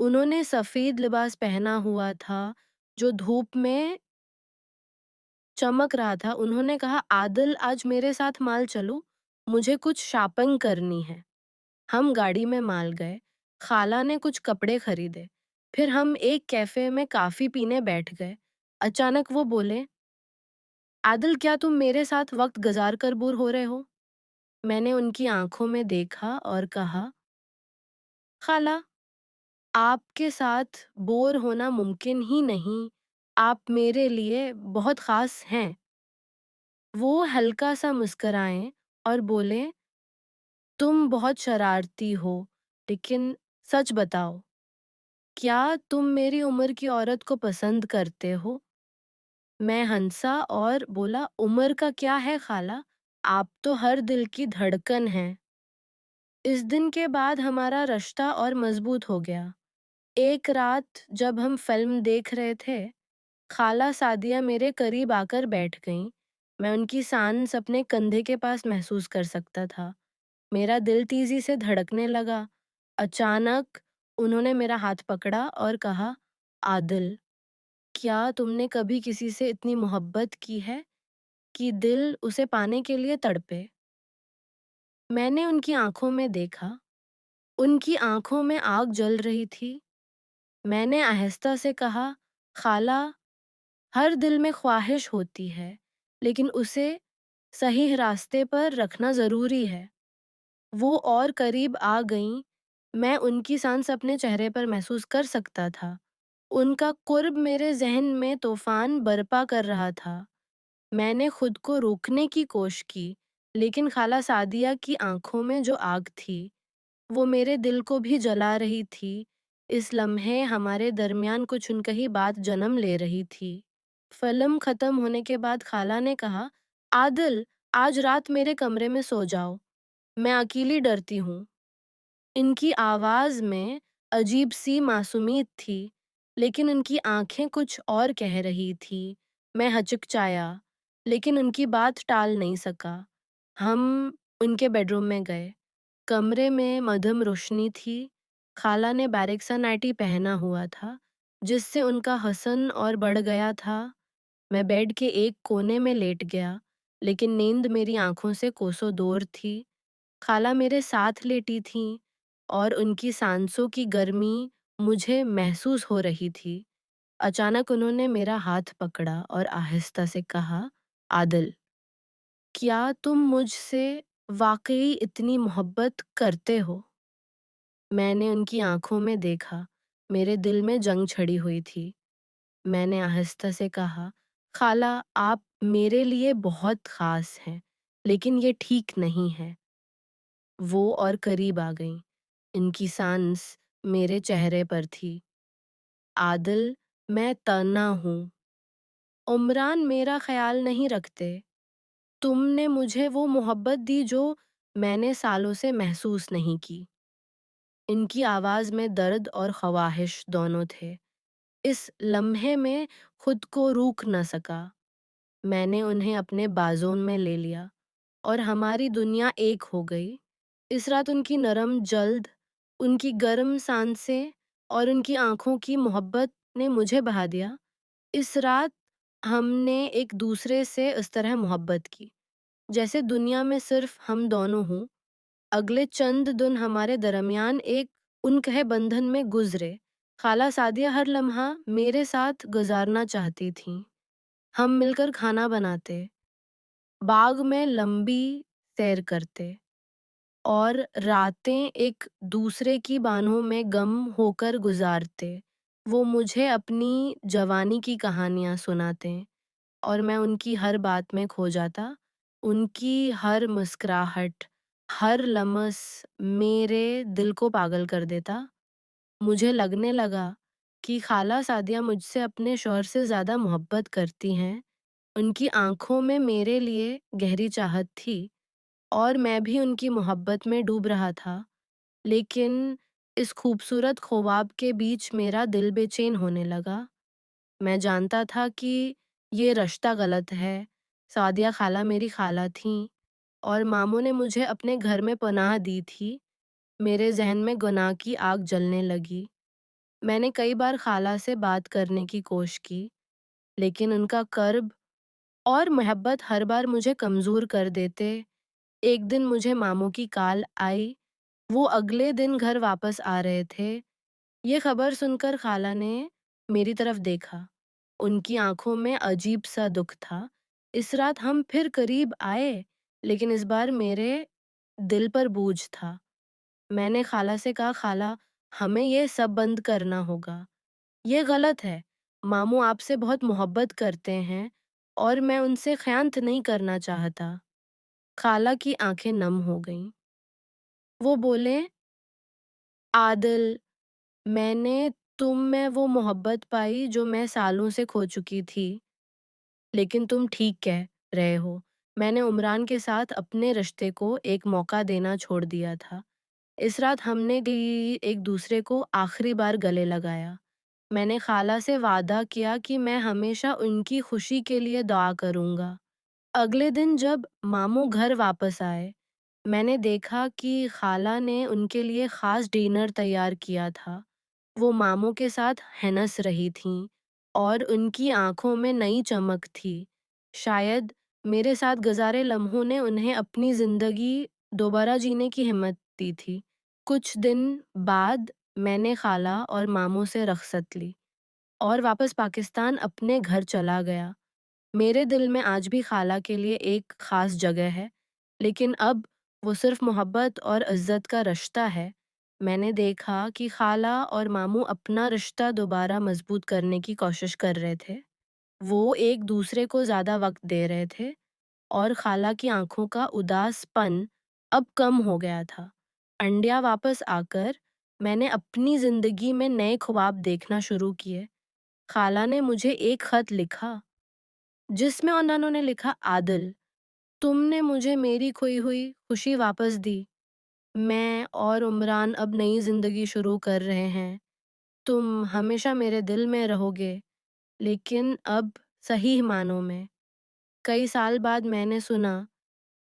انہوں نے سفید لباس پہنا ہوا تھا جو دھوپ میں چمک رہا تھا۔ انہوں نے کہا، عادل آج میرے ساتھ مال چلو، مجھے کچھ شاپنگ کرنی ہے۔ ہم گاڑی میں مال گئے، خالہ نے کچھ کپڑے خریدے، پھر ہم ایک کیفے میں کافی پینے بیٹھ گئے۔ اچانک وہ بولے، عادل کیا تم میرے ساتھ وقت گزار کر بور ہو رہے ہو؟ میں نے ان کی آنکھوں میں دیکھا اور کہا، خالہ، آپ کے ساتھ بور ہونا ممکن ہی نہیں، آپ میرے لیے بہت خاص ہیں۔ وہ ہلکا سا مسکرائیں اور بولے، تم بہت شرارتی ہو، لیکن سچ بتاؤ، کیا تم میری عمر کی عورت کو پسند کرتے ہو؟ میں ہنسا اور بولا، عمر کا کیا ہے خالہ، آپ تو ہر دل کی دھڑکن ہیں۔ اس دن کے بعد ہمارا رشتہ اور مضبوط ہو گیا۔ ایک رات جب ہم فلم دیکھ رہے تھے، خالہ سعدیہ میرے قریب آ کر بیٹھ گئیں۔ میں ان کی سانس اپنے کندھے کے پاس محسوس کر سکتا تھا۔ میرا دل تیزی سے دھڑکنے لگا۔ اچانک انہوں نے میرا ہاتھ پکڑا اور کہا، عادل، کیا تم نے کبھی کسی سے اتنی محبت کی ہے کہ دل اسے پانے کے لیے تڑپے؟ میں نے ان کی آنکھوں میں دیکھا۔ ان کی آنکھوں میں آگ جل رہی تھی۔ میں نے آہستہ سے کہا، خالہ، ہر دل میں خواہش ہوتی ہے، لیکن اسے صحیح راستے پر رکھنا ضروری ہے۔ وہ اور قریب آ گئیں۔ میں ان کی سانس اپنے چہرے پر محسوس کر سکتا تھا۔ ان کا قرب میرے ذہن میں طوفان برپا کر رہا تھا۔ میں نے خود کو روکنے کی کوشش کی، لیکن خالہ سعدیہ کی آنکھوں میں جو آگ تھی، وہ میرے دل کو بھی جلا رہی تھی۔ اس لمحے ہمارے درمیان کچھ انکہی بات جنم لے رہی تھی۔ فلم ختم ہونے کے بعد خالہ نے کہا، عادل، آج رات میرے کمرے میں سو جاؤ، میں اکیلی ڈرتی ہوں۔ ان کی آواز میں عجیب سی معصومیت تھی، لیکن ان کی آنکھیں کچھ اور کہہ رہی تھی۔ میں ہچکچایا، لیکن ان کی بات ٹال نہیں سکا۔ ہم ان کے بیڈ روم میں گئے۔ کمرے میں مدھم روشنی تھی۔ خالہ نے باریک سا نائٹی پہنا ہوا تھا، جس سے ان کا حسن اور بڑھ گیا تھا۔ میں بیڈ کے ایک کونے میں لیٹ گیا، لیکن نیند میری آنکھوں سے کوسوں دور تھی۔ خالہ میرے ساتھ لیٹی تھیں اور ان کی سانسوں کی گرمی مجھے محسوس ہو رہی تھی۔ اچانک انہوں نے میرا ہاتھ پکڑا اور آہستہ سے کہا، عادل، کیا تم مجھ سے واقعی اتنی محبت کرتے ہو؟ میں نے ان کی آنکھوں میں دیکھا۔ میرے دل میں جنگ چھڑی ہوئی تھی۔ میں نے آہستہ سے کہا، خالہ، آپ میرے لیے بہت خاص ہیں، لیکن یہ ٹھیک نہیں ہے۔ وہ اور قریب آ گئیں۔ ان کی سانس میرے چہرے پر تھی۔ عادل، میں تنہا ہوں۔ عمران میرا خیال نہیں رکھتے۔ تم نے مجھے وہ محبت دی جو میں نے سالوں سے محسوس نہیں کی۔ ان کی آواز میں درد اور خواہش دونوں تھے۔ اس لمحے میں خود کو روک نہ سکا۔ میں نے انہیں اپنے بازوں میں لے لیا اور ہماری دنیا ایک ہو گئی۔ اس رات ان کی نرم جلد، ان کی گرم سانسیں اور ان کی آنکھوں کی محبت نے مجھے بہا دیا۔ اس رات ہم نے ایک دوسرے سے اس طرح محبت کی جیسے دنیا میں صرف ہم دونوں ہوں۔ اگلے چند دن ہمارے درمیان ایک انکہے بندھن میں گزرے۔ خالہ سعدیہ ہر لمحہ میرے ساتھ گزارنا چاہتی تھیں۔ ہم مل کر کھانا بناتے، باغ میں لمبی سیر کرتے اور راتیں ایک دوسرے کی بانہوں میں گم ہو کر گزارتے۔ وہ مجھے اپنی جوانی کی کہانیاں سناتے اور میں ان کی ہر بات میں کھو جاتا۔ ان کی ہر مسکراہٹ، ہر لمس میرے دل کو پاگل کر دیتا۔ مجھے لگنے لگا کہ خالہ سعدیہ مجھ سے اپنے شوہر سے زیادہ محبت کرتی ہیں۔ ان کی آنکھوں میں میرے لیے گہری چاہت تھی اور میں بھی ان کی محبت میں ڈوب رہا تھا، لیکن اس خوبصورت خواب کے بیچ میرا دل بے چین ہونے لگا۔ میں جانتا تھا کہ یہ رشتہ غلط ہے۔ سعدیہ خالہ میری خالہ تھیں اور ماموں نے مجھے اپنے گھر میں پناہ دی تھی۔ میرے ذہن میں گناہ کی آگ جلنے لگی۔ میں نے کئی بار خالہ سے بات کرنے کی کوشش کی، لیکن ان کا قرب اور محبت ہر بار مجھے کمزور کر دیتے۔ ایک دن مجھے ماموں کی کال آئی، وہ اگلے دن گھر واپس آ رہے تھے۔ یہ خبر سن کر خالہ نے میری طرف دیکھا، ان کی آنکھوں میں عجیب سا دکھ تھا۔ اس رات ہم پھر قریب آئے، لیکن اس بار میرے دل پر بوجھ تھا۔ میں نے خالہ سے کہا، خالہ ہمیں یہ سب بند کرنا ہوگا، یہ غلط ہے۔ ماموں آپ سے بہت محبت کرتے ہیں اور میں ان سے خیانت نہیں کرنا چاہتا۔ خالہ کی آنکھیں نم ہو گئیں۔ وہ بولے، عادل، میں نے تم میں وہ محبت پائی جو میں سالوں سے کھو چکی تھی، لیکن تم ٹھیک کہہ رہے ہو، میں نے عمران کے ساتھ اپنے رشتے کو ایک موقع دینا چھوڑ دیا تھا۔ اس رات ہم نے ایک دوسرے کو آخری بار گلے لگایا۔ میں نے خالہ سے وعدہ کیا کہ میں ہمیشہ ان کی خوشی کے لیے دعا کروں گا۔ اگلے دن جب ماموں گھر واپس آئے، میں نے دیکھا کہ خالہ نے ان کے لیے خاص ڈنر تیار کیا تھا۔ وہ ماموں کے ساتھ ہنس رہی تھیں اور ان کی آنکھوں میں نئی چمک تھی۔ شاید میرے ساتھ گزارے لمحوں نے انہیں اپنی زندگی دوبارہ جینے کی ہمت دی تھی۔ کچھ دن بعد میں نے خالہ اور ماموں سے رخصت لی اور واپس پاکستان اپنے گھر چلا گیا۔ میرے دل میں آج بھی خالہ کے لیے ایک خاص جگہ ہے، لیکن اب وہ صرف محبت اور عزت کا رشتہ ہے۔ میں نے دیکھا کہ خالہ اور ماموں اپنا رشتہ دوبارہ مضبوط کرنے کی کوشش کر رہے تھے۔ وہ ایک دوسرے کو زیادہ وقت دے رہے تھے اور خالہ کی آنکھوں کا اداس پن اب کم ہو گیا تھا۔ انڈیا واپس آ کر میں نے اپنی زندگی میں نئے خواب دیکھنا شروع کیے۔ خالہ نے مجھے ایک خط لکھا جس میں انہوں نے لکھا، عادل، تم نے مجھے میری کھوئی ہوئی خوشی واپس دی۔ میں اور عمران اب نئی زندگی شروع کر رہے ہیں۔ تم ہمیشہ میرے دل میں رہو گے، لیکن اب صحیح معنوں میں۔ کئی سال بعد میں نے سنا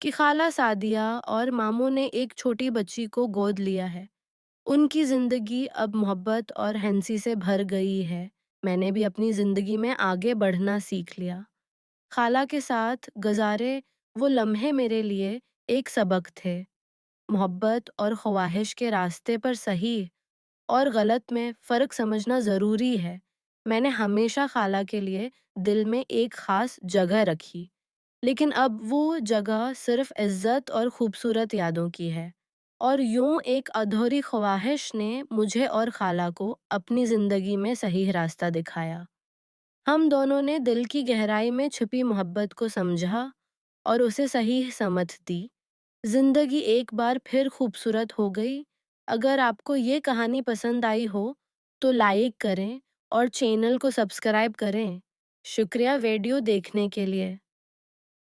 کہ خالہ سعدیہ اور ماموں نے ایک چھوٹی بچی کو گود لیا ہے۔ ان کی زندگی اب محبت اور ہنسی سے بھر گئی ہے۔ میں نے بھی اپنی زندگی میں آگے بڑھنا سیکھ لیا۔ خالہ کے ساتھ گزارے وہ لمحے میرے لیے ایک سبق تھے۔ محبت اور خواہش کے راستے پر صحیح اور غلط میں فرق سمجھنا ضروری ہے۔ میں نے ہمیشہ خالہ کے لیے دل میں ایک خاص جگہ رکھی، لیکن اب وہ جگہ صرف عزت اور خوبصورت یادوں کی ہے۔ اور یوں ایک ادھوری خواہش نے مجھے اور خالہ کو اپنی زندگی میں صحیح راستہ دکھایا۔ ہم دونوں نے دل کی گہرائی میں چھپی محبت کو سمجھا اور اسے صحیح سمت دی۔ زندگی ایک بار پھر خوبصورت ہو گئی۔ اگر آپ کو یہ کہانی پسند آئی ہو تو لائک کریں اور چینل کو سبسکرائب کریں۔ شکریہ ویڈیو دیکھنے کے لیے۔